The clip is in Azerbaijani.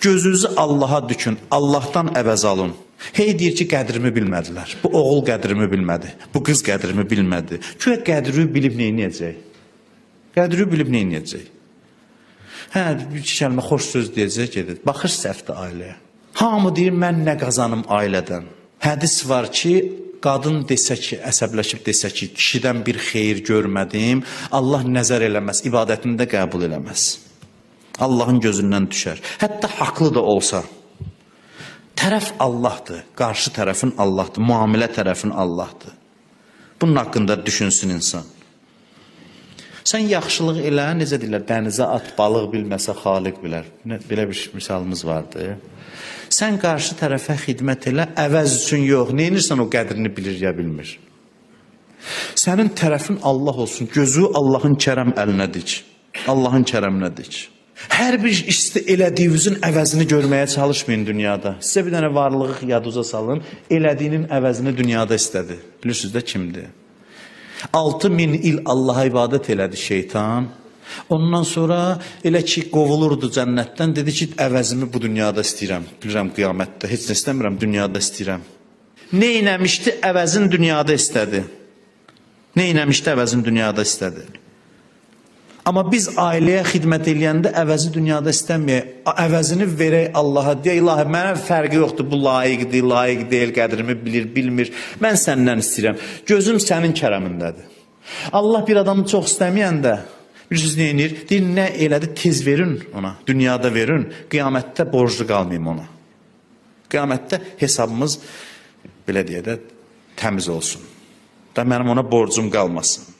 Gözünüzü Allaha dükün, Allahdan əvəz alın. Hey deyir ki, qədrimi bilmədilər. Bu oğul qədrimi bilmədi, bu qız qədrimi bilmədi. Güya qədri bilib neynəyəcək? Qədri bilib neynəyəcək? Hə, bir kəlmə xoş söz deyəcək, gedir. Baxır səhvdə ailəyə. Hamı deyir, mən nə qazanım ailədən? Hədis var ki, qadın desə ki, əsəbləşib desə ki, kişidən bir xeyir görmədim, Allah nəzər eləməz, ibadətini də qəbul eləməz. Allahın gözündən düşər. Hətta haqlı da olsa. Tərəf Allahdır, qarşı tərəfin Allahdır, müamilə tərəfin Allahdır. Bunun haqqında düşünsün insan. Sən yaxşılıq elə, necə deyirlər, dənizə at, balıq bilməsə xaliq bilər. Belə bir misalımız vardı. Sən qarşı tərəfə xidmət elə, əvəz üçün yox. Neynirsən o qədrini bilir ya bilmir. Sənin tərəfin Allah olsun, gözü Allahın kərəm əlinə dik. Allahın kərəminə dik. Hər bir işdə elədiyinizin əvəzini görməyə çalışmayın dünyada. Sizə bir dənə varlığı yadınıza salın, elədiyinin əvəzini dünyada istədi. Bilirsiniz də kimdir? 6000 il Allaha ibadət elədi şeytan. Ondan sonra elə ki qovulurdu cənnətdən, dedi ki, əvəzimi bu dünyada istəyirəm. Bilirəm qiyamətdə, heç nə istəmirəm, dünyada istəyirəm. Nə eləmişdi, əvəzin dünyada istədi. Nə eləmişdi, əvəzin dünyada istədi. Amma biz ailəyə xidmət eləyəndə əvəzi dünyada istəməyək, əvəzini verək Allaha, deyə ilahi, mənə fərqi yoxdur, bu layiqdir, layiq deyil, qədrimi bilir, bilmir, mən səndən istəyirəm, gözüm sənin kərəmindədir. Allah bir adamı çox istəməyəndə, bilirsiniz nə edir? Deyir, nə elədi, tez verin ona, dünyada verin, qiyamətdə borclu qalmayayım ona. Qiyamətdə hesabımız, belə deyə də, təmiz olsun. Da mənim ona borcum qalmasın.